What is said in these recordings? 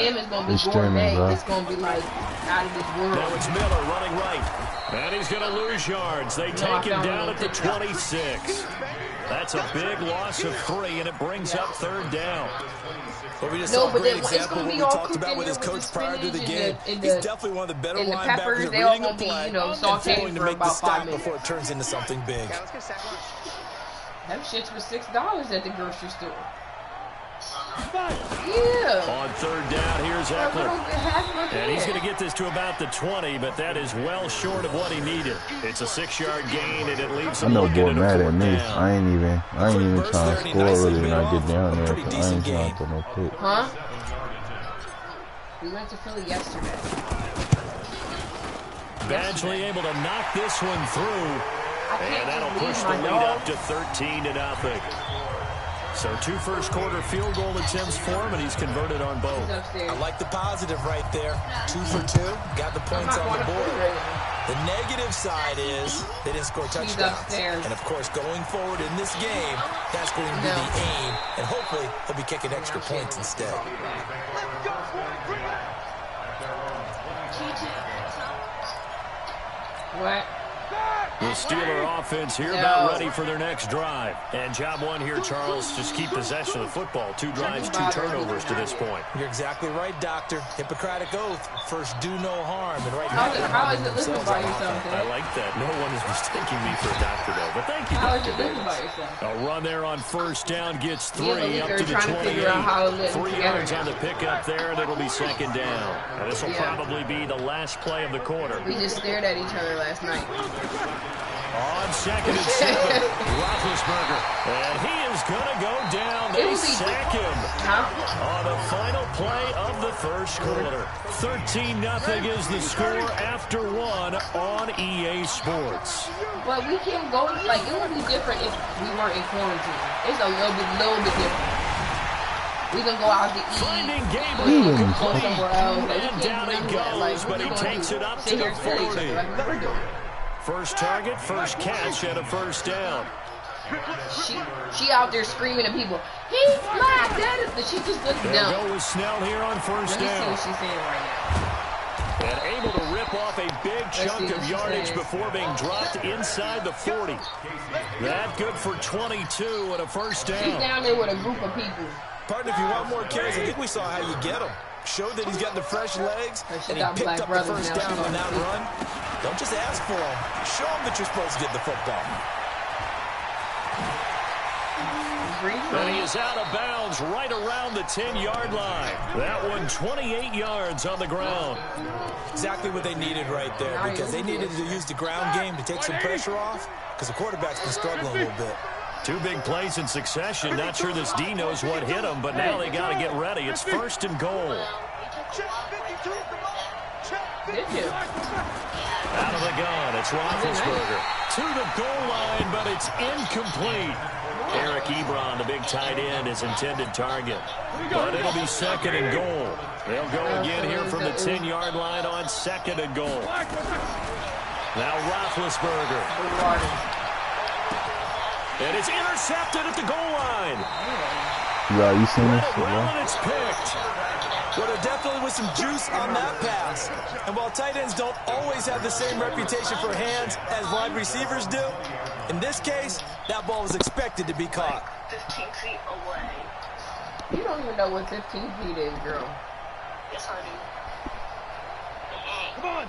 him is going to be gourmet. It's going to be like out of this world. Now it's Miller running right. And he's going to lose yards. They take him down at the 26. That's a big loss of 3, and it brings up 3rd down. But we just saw a great example of what we talked about with his coach prior to the game. He's definitely one of the better linebackers at reading a play and failing to make the stop before it turns into something big. Them shits was $6 at the grocery store. Yeah. On 3rd down, here's Eckler. And he's going to get this to about the 20, but that is well short of what he needed. It's a 6-yard gain, and it leaves him looking at a 4th down. I ain't even trying to score really when I get down there. I ain't trying to no pick. Huh? We went to Philly yesterday. Badgley able to knock this one through. And that'll push the lead up to 13-0. So 2 first-quarter field goal attempts for him, and he's converted on both. I like the positive right there. 2 for 2, got the points on the board. The negative side is they didn't score touchdowns. And, of course, going forward in this game, that's going to be the aim. And hopefully he'll be kicking extra points instead. What? The Steeler offense here about ready for their next drive. And job 1 here, Charles, just keep possession of the football. 2 drives, 2 turnovers to this point. You're exactly right, Doctor. Hippocratic oath. First, do no harm. And right now, how is it living by yourself? I like that. No one is mistaking me for a doctor, though. But thank you. How is it living by yourself? A run there on 1st down gets 3 up to the 28. 3 yards on the pickup there, and it'll be 2nd down. Now, this will probably be the last play of the quarter. We just stared at each other last night. On 2nd and 7, Roethlisberger, and he is going to go down. They sack him on the final play of the first quarter. 13-0 is the score after 1 on EA Sports. But we can go, like, it would be different if we weren't in quarantine. It's a little bit different. We can go out to eat. Finding Gabriel go somewhere else. And down he goes, but he takes it up to the 40. First target, first catch, and a 1st down. She out there screaming at people. He's black. That is. She just looks dumb. They'll go with Snell here on 1st down. Let me see what she's saying right now. And able to rip off a big chunk of yardage before being dropped inside the 40. That good for 22 and a 1st down. She's down there with a group of people. Partner, if you want more carries, I think we saw how you get them. Showed that he's got the fresh legs, and he picked up the 1st down on that run. Don't just ask for him. Show him that you're supposed to get the football. And he is out of bounds right around the 10-yard line. That one 28 yards on the ground. Exactly what they needed right there, because they needed to use the ground game to take some pressure off, because the quarterback's been struggling a little bit. 2 big plays in succession. Not sure this D knows what hit him, but now they got to get ready. It's 1st and goal. Out of the gun, it's Roethlisberger. To the goal line, but it's incomplete. Eric Ebron, the big tight end, his intended target. But it'll be 2nd and goal. They'll go again here from the 10-yard line on 2nd and goal. Now Roethlisberger. And it's intercepted at the goal line. Yeah, you seen this? Well, and it's picked. Well, there definitely was some juice on that pass. And while tight ends don't always have the same reputation for hands as wide receivers do, in this case, that ball was expected to be caught. 15 feet away. You don't even know what 15 feet is, girl. Yes, I do.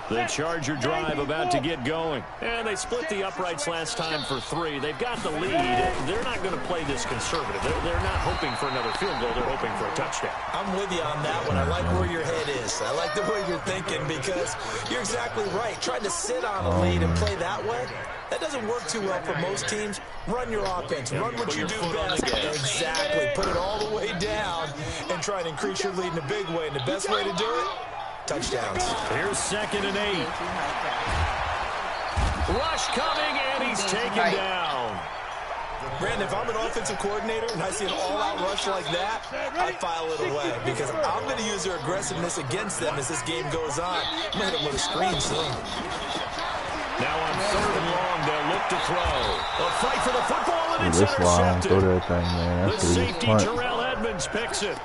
The Charger drive about to get going. And they split the uprights last time for 3. They've got the lead. They're not going to play this conservative. They're not hoping for another field goal. They're hoping for a touchdown. I'm with you on that one. I like where your head is. I like the way you're thinking, because you're exactly right. Trying to sit on a lead and play that way, that doesn't work too well for most teams. Run your offense. Run what you do best. Exactly. Put it all the way down and try and increase your lead in a big way. And the best way to do it, touchdowns. Here's 2nd and 8. Rush coming, and he's taken down. Brandon, if I'm an offensive coordinator and I see an all-out rush like that, I file it away, because I'm going to use their aggressiveness against them as this game goes on. I'm going to hit them with a screen soon. Now on 3rd and long, they'll look to throw. A fight for the football, and it's this line, intercepted. throw that thing, man. The safety, Terrell Edmonds picks it.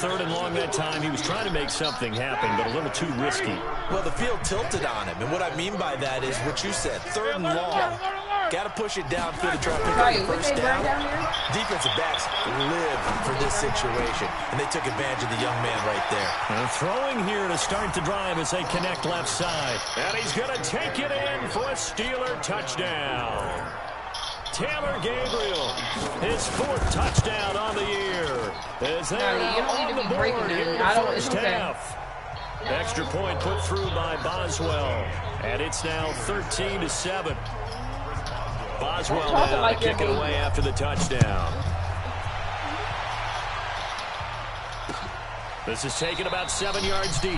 3rd and long that time. He was trying to make something happen, but a little too risky. Well, the field tilted on him, and what I mean by that is what you said. 3rd and long. Got to push it downfield to try to pick up the first down. Defensive backs live for this situation, and they took advantage of the young man right there. And throwing here to start the drive as they connect left side. And he's going to take it in for a Steeler touchdown. Taylor Gabriel, his 4th touchdown on the year. As they're on the board here in the first half. Extra point put through by Boswell. And it's now 13-7. Boswell now kicking away after the touchdown. This is taken about 7 yards deep.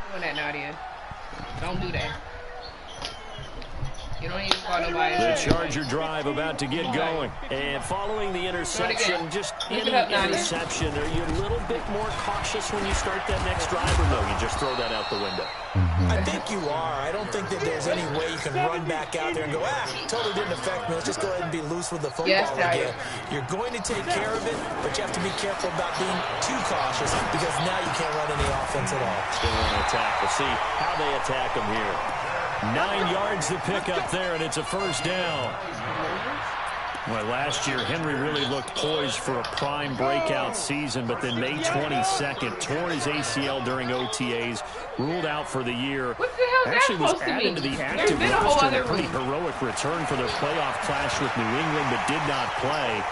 Doing that, Nadia. Don't do that. You don't even call nobody. The Charger drive about to get going. And following the interception, just any interception, are you a little bit more cautious when you start that next drive, or no, you just throw that out the window? I think you are. I don't think that there's any way you can run back out there and go, totally didn't affect me. Let's just go ahead and be loose with the football again. You're going to take care of it, but you have to be careful about being too cautious because now you can't run any offense at all. Still want to attack. We'll see how they attack them here. 9 yards to pick up there, and it's a first down. Well, last year, Henry really looked poised for a prime breakout season, but then May 22nd, tore his ACL during OTAs, ruled out for the year. Actually was added to the active roster in a pretty heroic return for their playoff clash with New England, but did not play.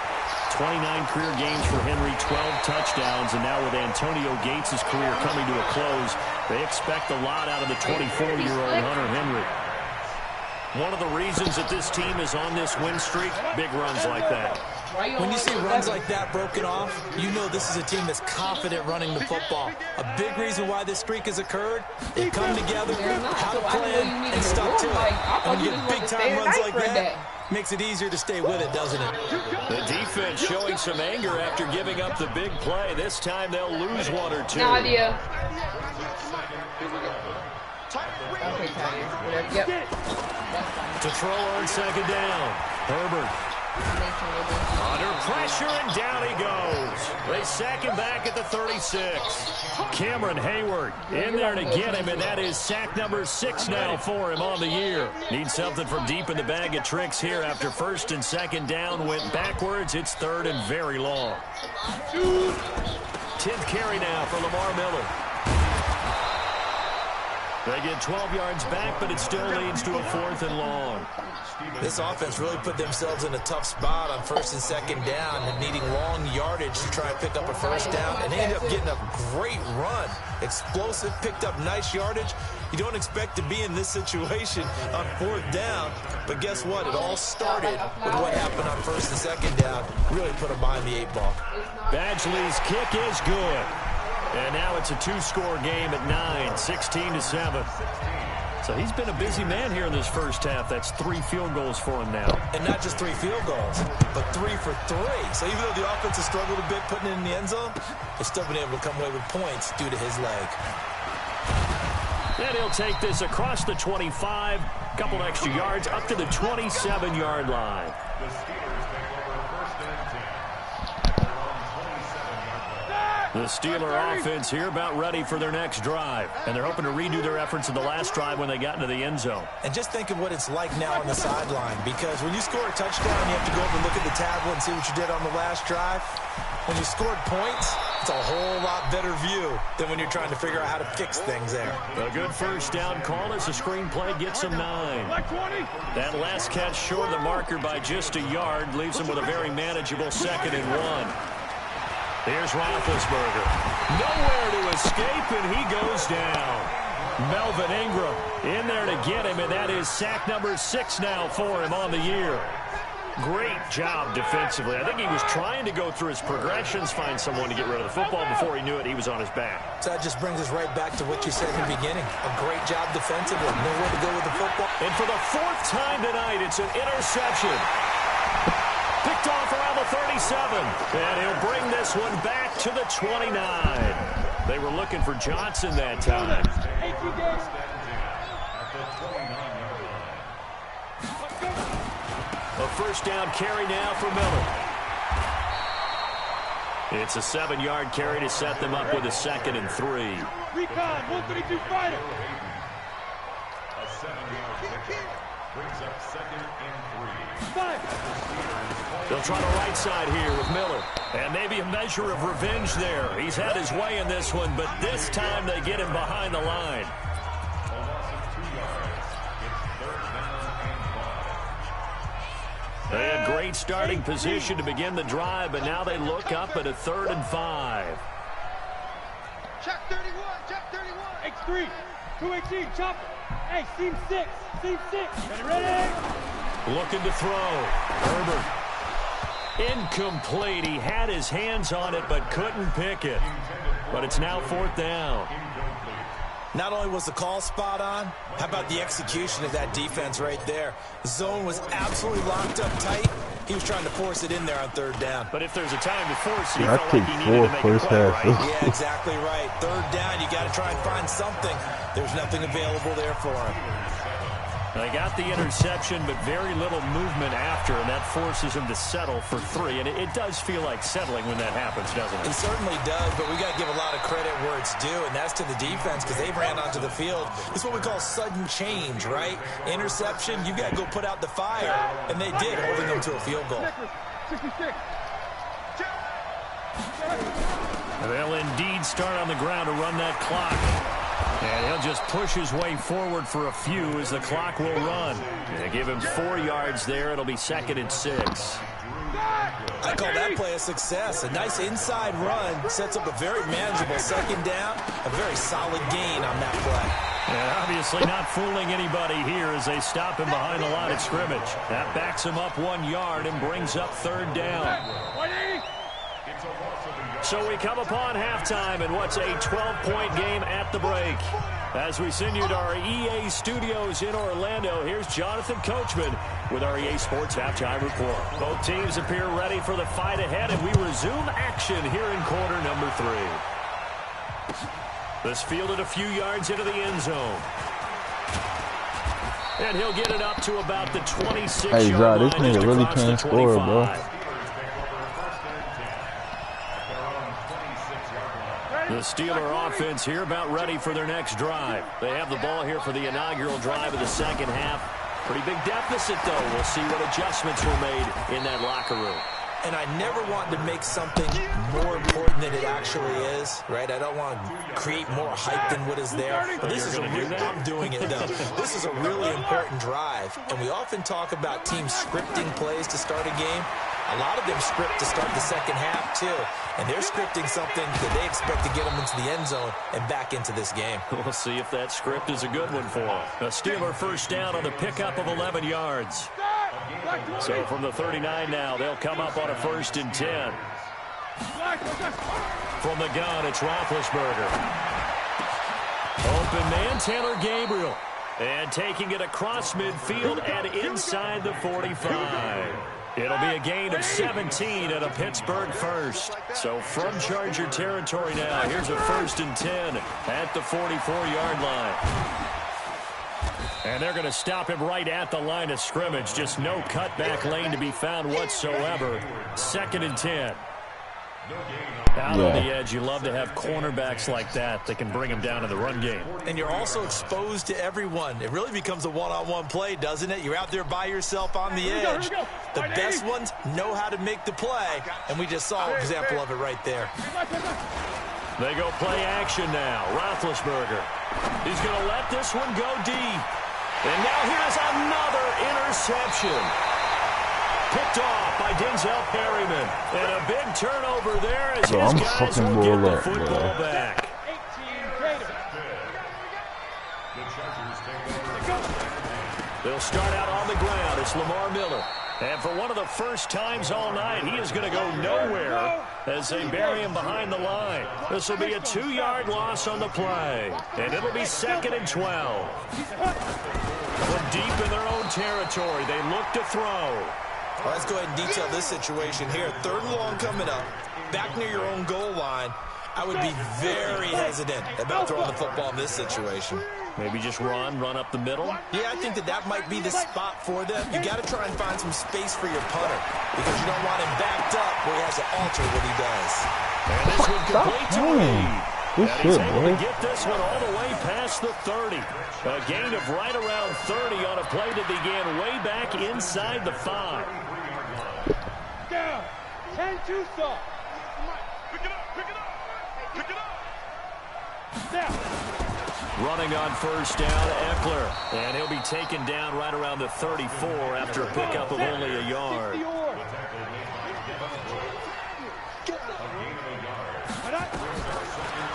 29 career games for Henry, 12 touchdowns, and now with Antonio Gates' career coming to a close, they expect a lot out of the 24-year-old Hunter Henry. One of the reasons that this team is on this win streak, big runs like that. When you see runs like that broken off, you know this is a team that's confident running the football. A big reason why this streak has occurred, they come together, have a plan, and stuck to it. And when you get big-time runs like that, makes it easier to stay with it, doesn't it? The defense showing some anger after giving up the big play. This time they'll lose 1 or 2. Nadia. Yep. To throw on 2nd down. Herbert. Under pressure, and down he goes. They sack him back at the 36. Cameron Hayward in there to get him, and that is sack number 6 now for him on the year. Needs something from deep in the bag of tricks here after 1st and 2nd down. Went backwards. It's 3rd and very long. 10th carry now for Lamar Miller. They get 12 yards back, but it still leads to a 4th and long. This offense really put themselves in a tough spot on 1st and 2nd down and needing long yardage to try and pick up a first down, and they ended up getting a great run. Explosive, picked up nice yardage. You don't expect to be in this situation on 4th down, but guess what? It all started with what happened on 1st and 2nd down. Really put them behind the 8 ball. Badgley's kick is good. And now it's a 2-score game at 9, 16-7. So he's been a busy man here in this first half. That's 3 field goals for him now. And not just 3 field goals, but 3 for 3. So even though the offense has struggled a bit putting it in the end zone, they've still been able to come away with points due to his leg. And he'll take this across the 25, a couple extra yards, up to the 27-yard line. The Steeler offense here about ready for their next drive. And they're hoping to redo their efforts in the last drive when they got into the end zone. And just think of what it's like now on the sideline. Because when you score a touchdown, you have to go over and look at the tablet and see what you did on the last drive. When you scored points, it's a whole lot better view than when you're trying to figure out how to fix things there. A good first down call as the screenplay gets them 9. That last catch short of the marker by just a yard leaves them with a very manageable 2nd and 1. Here's Roethlisberger. Nowhere to escape, and he goes down. Melvin Ingram in there to get him, and that is sack number 6 now for him on the year. Great job defensively. I think he was trying to go through his progressions, find someone to get rid of the football. Before he knew it, he was on his back. So that just brings us right back to what you said in the beginning. A great job defensively. Nowhere to go with the football. And for the 4th time tonight, it's an interception. Picked off around the 37. And he'll bring this one back to the 29. They were looking for Johnson that time. A first down carry now for Miller. It's a 7-yard carry to set them up with a 2nd and 3. Recon, 132 fighter. A 7-yard pickup brings up 2nd and 3. They'll try the right side here with Miller. And maybe a measure of revenge there. He's had his way in this one, but this time they get him behind the line. A loss of 2 yards. It's 3rd down and 5. They had great starting position to begin the drive, but now they look up at a 3rd and 5. Check 31, check 31. X3, 218, chopper. Hey, seam 6, seam 6. Ready? Looking to throw. Herbert. Incomplete. He had his hands on it, but couldn't pick it. But it's now 4th down. Not only was the call spot on, how about the execution of that defense right there? The zone was absolutely locked up tight. He was trying to force it in there on 3rd down. But if there's a time to force it, Yeah, I take 4 first half. Yeah, exactly right. 3rd down, you got to try and find something. There's nothing available there for him. They got the interception, but very little movement after, and that forces him to settle for 3. And it does feel like settling when that happens, doesn't it? It certainly does, but we got to give a lot of credit where it's due, and that's to the defense because they ran onto the field. It's what we call sudden change, right? Interception, you got to go put out the fire, and they did, holding them to a field goal. 66. They'll indeed start on the ground to run that clock. And he'll just push his way forward for a few as the clock will run. They give him 4 yards there. It'll be 2nd and 6. I call that play a success. A nice inside run sets up a very manageable 2nd down. A very solid gain on that play. And obviously not fooling anybody here as they stop him behind the line of scrimmage. That backs him up 1 yard and brings up 3rd down. 180. So we come upon halftime in what's a 12-point game at the break. As we send you to our EA studios in Orlando, here's Jonathan Coachman with our EA Sports Halftime Report. Both teams appear ready for the fight ahead, and we resume action here in quarter number 3. This fielded a few yards into the end zone. And he'll get it up to about the 26-yard line. Hey, Zod, this nigga just really across can't the score, 25. bro. The Steeler offense here about ready for their next drive. They have the ball here for the inaugural drive of the 2nd half. Pretty big deficit, though. We'll see what adjustments were made in that locker room. And I never want to make something more important than it actually is, right? I don't want to create more hype than what is there. But this is I'm doing it, though. This is a really important drive. And we often talk about teams scripting plays to start a game. A lot of them script to start the 2nd half, too. And they're scripting something that they expect to get them into the end zone and back into this game. We'll see if that script is a good one for them. A Steeler first down on the pickup of 11 yards. So from the 39 now, they'll come up on a 1st and 10. From the gun, it's Roethlisberger. Open man, Taylor Gabriel. And taking it across midfield and inside the 45. It'll be a gain of 17 at a Pittsburgh 1st. So from Charger territory now, here's a 1st and 10 at the 44-yard line. And they're going to stop him right at the line of scrimmage. Just no cutback lane to be found whatsoever. 2nd and 10. Out on the edge, you love to have cornerbacks like that that can bring them down in the run game. And you're also exposed to everyone. It really becomes a one-on-one play, doesn't it? You're out there by yourself on the edge. The best ones know how to make the play, and we just saw an example of it right there. They go play action now. Roethlisberger. He's going to let this one go deep. And now here's another interception. Picked off by Denzel Perryman. And a big turnover there as his guys will get the football back. They'll start out on the ground. It's Lamar Miller. And for one of the first times all night, he is going to go nowhere as they bury him behind the line. This will be a 2-yard loss on the play. And it'll be 2nd and 12. From deep in their own territory, they look to throw. Well, let's go ahead and detail this situation here. 3rd and long coming up. Back near your own goal line. I would be very hesitant about throwing the football in this situation. Maybe just run up the middle. Yeah, I think that might be the spot for them. You got to try and find some space for your punter because you don't want him backed up where he has to alter what he does. And this one complete to Reed. Good And shit, he's able boy. to get this one all the way past the 30. A gain of right around 30 on a play that began way back inside the 5. Down. 10-2 soft. Pick it up, pick it up, pick it up. Down. Running on first down, Eckler. And he'll be taken down right around the 34 after a pickup of only a yard.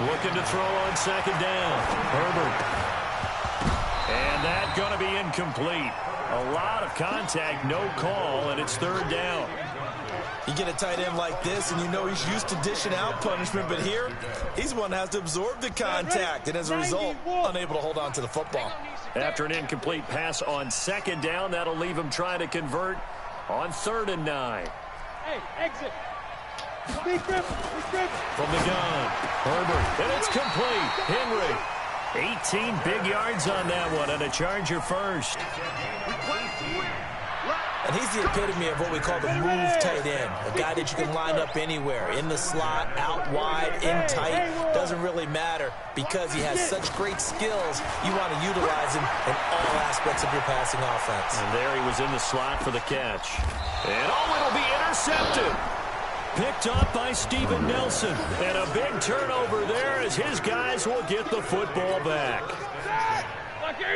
Looking to throw on second down. Herbert. And that going to be incomplete. A lot of contact, no call, and it's third down. You get a tight end like this, and you know he's used to dishing out punishment, but here, he's the one that has to absorb the contact, and as a result, unable to hold on to the football. After an incomplete pass on second down, that'll leave him trying to convert on 3rd and 9. Hey, exit. Big grip. From the gun, Herbert, and it's complete. Henry, 18 big yards on that one, and a Charger first. And he's the epitome of what we call the move tight end, a guy that you can line up anywhere, in the slot, out wide, in tight, doesn't really matter because he has such great skills. You want to utilize him in all aspects of your passing offense. And there he was in the slot for the catch. And it'll be intercepted. Picked up by Steven Nelson. And a big turnover there as his guys will get the football back.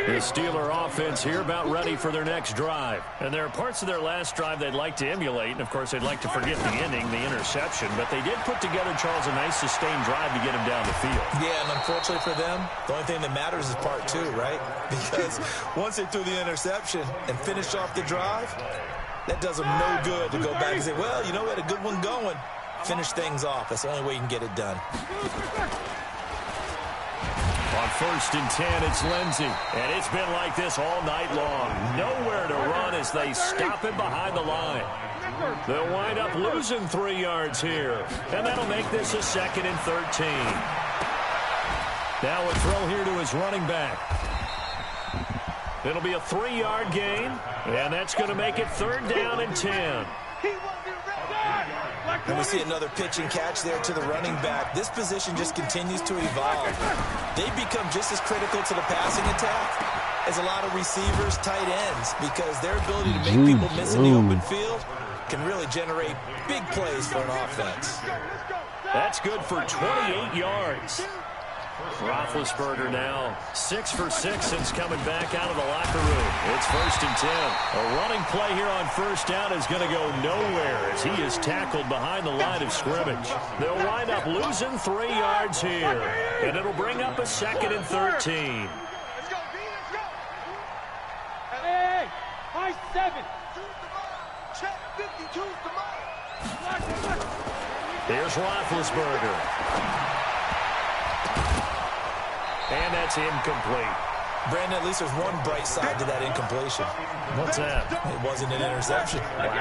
The Steeler offense here about ready for their next drive. And there are parts of their last drive they'd like to emulate. And, of course, they'd like to forget the ending, the interception. But they did put together, Charles, a nice sustained drive to get him down the field. Yeah, and unfortunately for them, the only thing that matters is part 2, right? Because once they threw the interception and finished off the drive, that does them no good to go back and say, well, you know, we had a good one going. Finish things off. That's the only way you can get it done. On 1st and 10, it's Lindsey. And it's been like this all night long. Nowhere to run as they stop him behind the line. They'll wind up losing 3 yards here. And that'll make this a 2nd and 13. Now a throw here to his running back. It'll be a 3-yard gain. And that's going to make it 3rd down and 10. And we see another pitch and catch there to the running back. This position just continues to evolve. They become just as critical to the passing attack as a lot of receivers, tight ends, because their ability to make people miss in the open field can really generate big plays for an offense. That's good for 28 yards. Roethlisberger now 6 for 6 since coming back out of the locker room. It's 1st and 10. A running play here on first down is going to go nowhere as he is tackled behind the line of scrimmage. They'll wind up losing 3 yards here, and it'll bring up a 2nd and 13. Let's go, B, let's go. Hey, high 7. Check 52's the mark. Here's Roethlisberger. And that's incomplete. Brandon, at least there's one bright side to that incompletion. What's that? It wasn't an interception. Wow.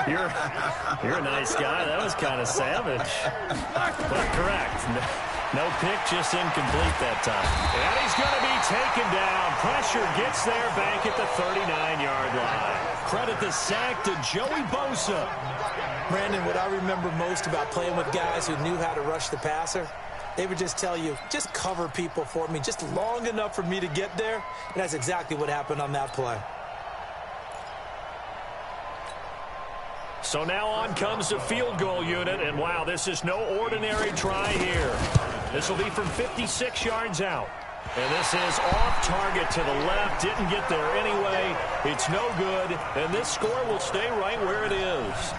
You're a nice guy. That was kind of savage. But correct. No pick, just incomplete that time. And he's going to be taken down. Pressure gets there back at the 39-yard line. Credit the sack to Joey Bosa. Brandon, what I remember most about playing with guys who knew how to rush the passer, they would just tell you, just cover people for me, just long enough for me to get there. And that's exactly what happened on that play. So now on comes the field goal unit, and wow, this is no ordinary try here. This will be from 56 yards out. And this is off target to the left, didn't get there anyway. It's no good, and this score will stay right where it is.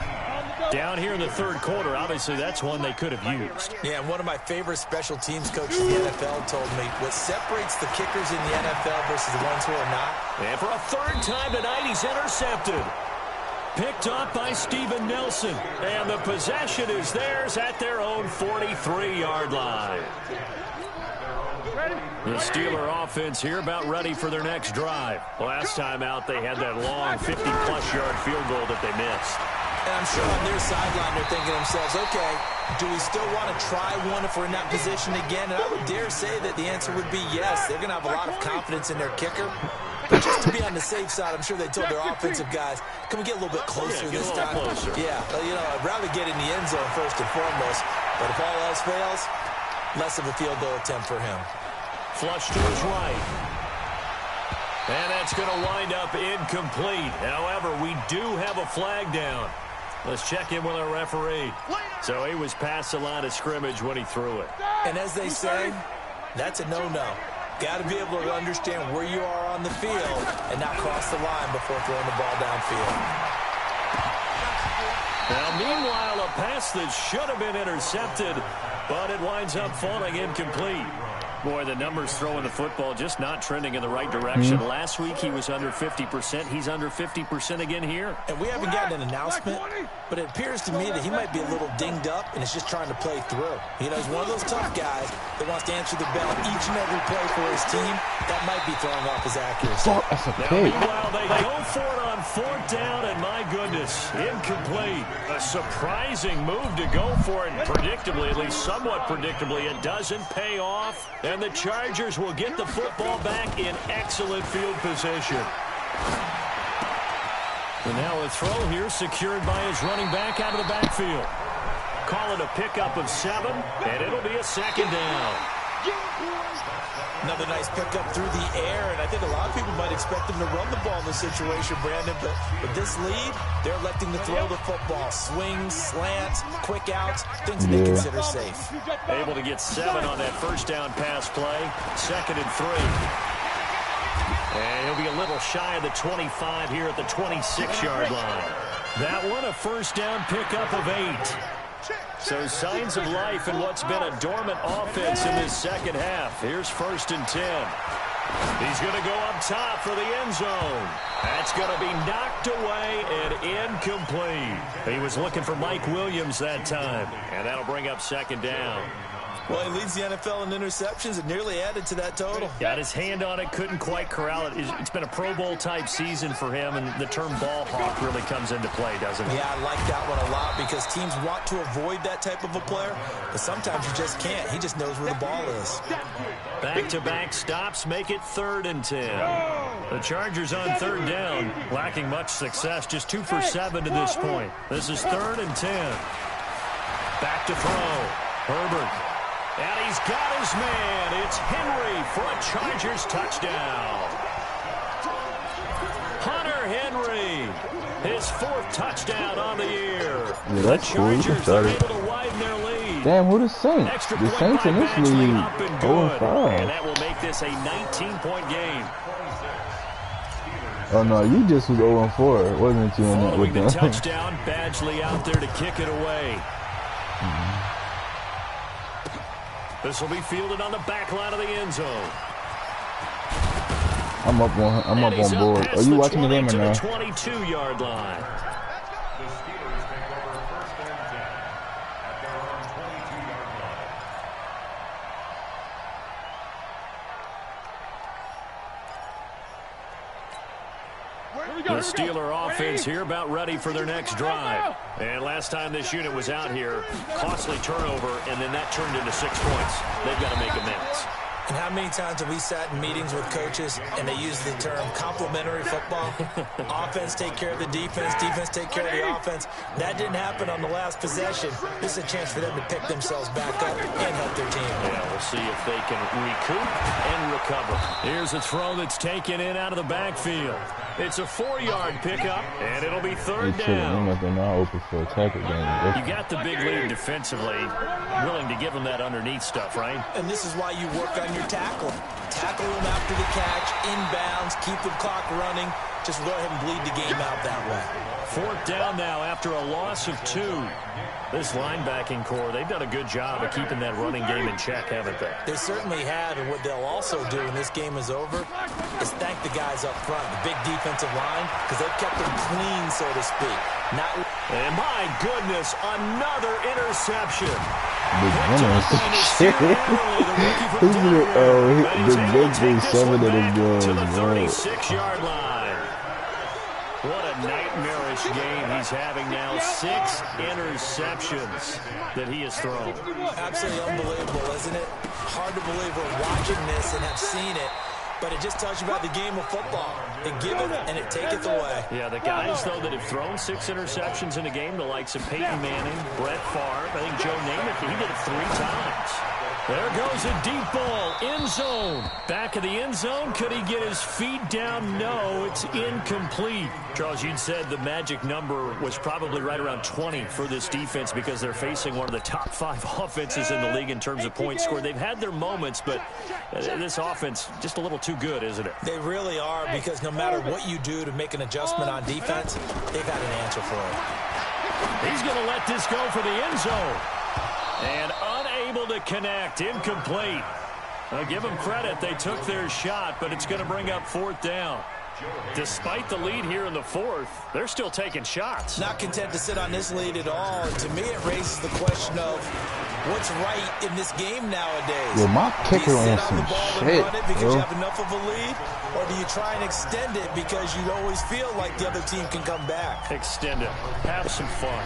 Down here in the 3rd quarter, obviously that's one they could have used. Yeah, and one of my favorite special teams coaches in the NFL told me what separates the kickers in the NFL versus the ones who are not. And for a 3rd time tonight, he's intercepted. Picked up by Steven Nelson. And the possession is theirs at their own 43-yard line. The Steeler offense here about ready for their next drive. Last time out, they had that long 50-plus yard field goal that they missed. And I'm sure on their sideline they're thinking to themselves, okay, do we still want to try one if we're in that position again? And I would dare say that the answer would be yes. They're going to have a lot of confidence in their kicker. But just to be on the safe side, I'm sure they told their offensive guys, can we get a little bit closer this time? Yeah, you know, I'd rather get in the end zone first and foremost. But if all else fails, less of a field goal attempt for him. Flush to his right. And that's going to wind up incomplete. However, we do have a flag down. Let's check in with our referee. So he was past the line of scrimmage when he threw it. And as they say, that's a no-no. Got to be able to understand where you are on the field and not cross the line before throwing the ball downfield. Now, meanwhile, a pass that should have been intercepted, but it winds up falling incomplete. Boy, the numbers throwing the football just not trending in the right direction. Last week he was under 50%. He's under 50% again here. And we haven't gotten an announcement, but it appears to me that he might be a little dinged up and is just trying to play through. You know, he's one of those tough guys that wants to answer the bell each and every play for his team. That might be throwing off his accuracy. Now, meanwhile, they go for it on fourth down, and my goodness, incomplete. A surprising move to go for it, and predictably, at least somewhat predictably, it doesn't pay off. And the Chargers will get the football back in excellent field position. And now a throw here secured by his running back out of the backfield. Call it a pickup of 7, and it'll be a second down. Another nice pickup through the air, and I think a lot of people might expect them to run the ball in this situation, Brandon, but with this lead, they're electing to throw the football. Swings, slants, quick outs, things they consider safe. Able to get 7 on that first down pass play. 2nd and 3. And he'll be a little shy of the 25 here at the 26-yard line. That one, a first down pickup of 8. So signs of life in what's been a dormant offense in this second half. Here's 1st and 10. He's going to go up top for the end zone. That's going to be knocked away and incomplete. He was looking for Mike Williams that time. And that'll bring up 2nd down. Well, he leads the NFL in interceptions and nearly added to that total. Got his hand on it, couldn't quite corral it. It's been a Pro Bowl-type season for him, and the term ball hawk really comes into play, doesn't it? Yeah, I like that one a lot because teams want to avoid that type of a player, but sometimes you just can't. He just knows where the ball is. Back-to-back stops make it 3rd and 10. The Chargers on 3rd down, lacking much success, just 2 for 7 to this point. This is 3rd and 10. Back to throw. Herbert. And he's got his man. It's Henry for a Chargers touchdown. Hunter Henry, his 4th touchdown on the year. Yeah, that's cool. You can start it. Damn, who the Saints? The Saints in this league 0-5. And that will make this a 19-point game. Oh no, you just was 0-4, wasn't you? In that with the touchdown, Badgley out there to kick it away. This will be fielded on the back line of the end zone. I'm up on board. Are you watching the game or not? 22-yard line. The Steelers take over 1st and 10 at their own 22-yard line. The Steeler offense here about ready for their next drive. And last time this unit was out here, costly turnover, and then that turned into 6 points. They've got to make amends. And how many times have we sat in meetings with coaches and they use the term complementary football? Offense take care of the defense, defense take care of the offense. That didn't happen on the last possession. This is a chance for them to pick themselves back up and help their team. Yeah, we'll see if they can recoup and recover. Here's a throw that's taken in out of the backfield. It's a 4-yard pickup, and it'll be 3rd down. They're not open for a tackle game. You got the big lead defensively, willing to give them that underneath stuff, right? And this is why you work on your tackling. Tackle them after the catch, inbounds, keep the clock running. Just go ahead and bleed the game out that way. 4th down now after a loss of 2. This linebacking core, they've done a good job of keeping that running game in check, haven't they? They certainly have, and what they'll also do when this game is over is thank the guys up front, the big defensive line, because they've kept them clean, so to speak. And my goodness, another interception. The big 7 that is to the 36-yard line. What a nightmarish game he's having now. 6 interceptions that he has thrown. Absolutely unbelievable, isn't it? Hard to believe we're watching this and have seen it. But it just tells you about the game of football. It giveth and it taketh away. Yeah, the guys, though, that have thrown 6 interceptions in a game, the likes of Peyton Manning, Brett Favre, I think Joe Namath, he did it 3 times. There goes a deep ball, end zone. Back of the end zone, could he get his feet down? No, it's incomplete. Charles, you'd said the magic number was probably right around 20 for this defense because they're facing one of the top 5 offenses in the league in terms of points scored. They've had their moments, but this offense just a little too good, isn't it? They really are, because no matter what you do to make an adjustment on defense, they've got an answer for it. He's going to let this go for the end zone. And unable to connect, incomplete. I'll give them credit. They took their shot, but it's going to bring up 4th down. Despite the lead here in the 4th, they're still taking shots. Not content to sit on this lead at all. And to me, it raises the question of what's right in this game nowadays. Yo, my kicker on the some ball shit, and run it because bro. you have enough of a lead, or do you try and extend it because you always feel like the other team can come back? Extend it. Have some fun.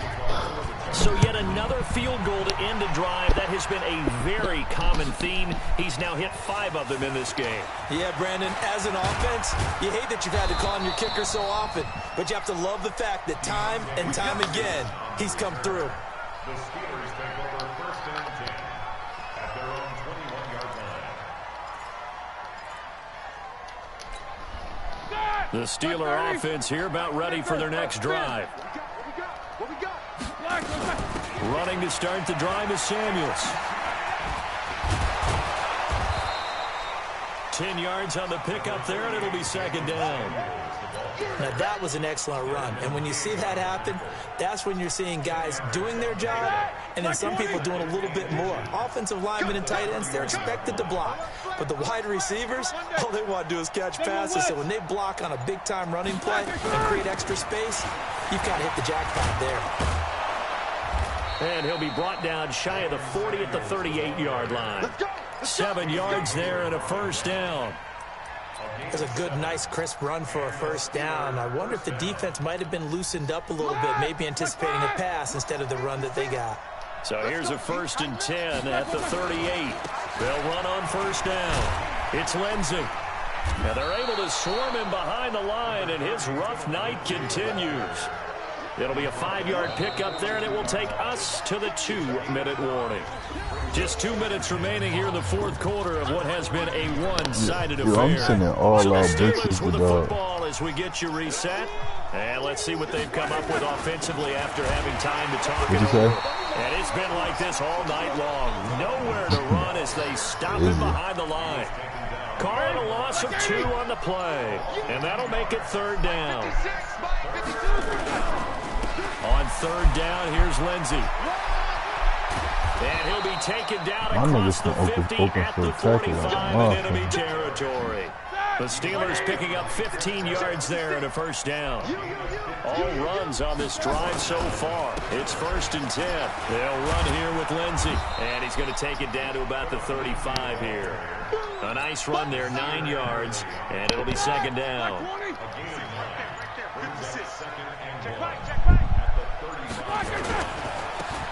So yet another field goal to end a drive. That has been a very common theme. He's now hit 5 of them in this game. Yeah, Brandon, as an offense, you hate that you've had to call on your kicker so often, but you have to love the fact that time and time again, he's come through. The Steelers take over 1st and 10 at their own 21-yard line. The Steeler offense here about ready for their next drive. What we got? Running to start the drive is Samuels. 10 yards on the pickup there, and it'll be 2nd down. Now, that was an excellent run. And when you see that happen, that's when you're seeing guys doing their job and then some people doing a little bit more. Offensive linemen and tight ends, they're expected to block. But the wide receivers, all they want to do is catch passes. So when they block on a big-time running play and create extra space, you've got to hit the jackpot there. And he'll be brought down shy of the 40 at the 38-yard line. 7 yards there and a 1st down. That's a good, nice, crisp run for a 1st down. I wonder if the defense might have been loosened up a little bit, maybe anticipating a pass instead of the run that they got. So here's a 1st and 10 at the 38. They'll run on 1st down. It's Lindsey. And they're able to swarm him behind the line, and his rough night continues. It'll be a 5-yard pickup there, and it will take us to the 2-minute warning. Just 2 minutes remaining here in the 4th quarter of what has been a one-sided affair. I'm sending all so the our Steelers bitches with to the dog. football as we get you reset. And let's see what they've come up with offensively after having time to talk it over. And it's been like this all night long. Nowhere to run as they stop him behind the line. Carr a loss of 2 on the play. And that'll make it 3rd down. On 3rd down, here's Lindsey. And he'll be taken down across the 50 at the 45 in enemy territory. The Steelers picking up 15 yards there and a 1st down. All runs on this drive so far. It's 1st and 10. They'll run here with Lindsey. And he's going to take it down to about the 35 here. A nice run there, 9 yards. And it'll be 2nd down.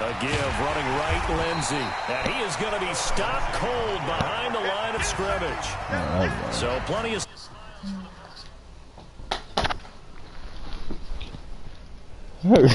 A give, running right, Lindsey. And he is going to be stopped cold behind the line of scrimmage. So plenty of...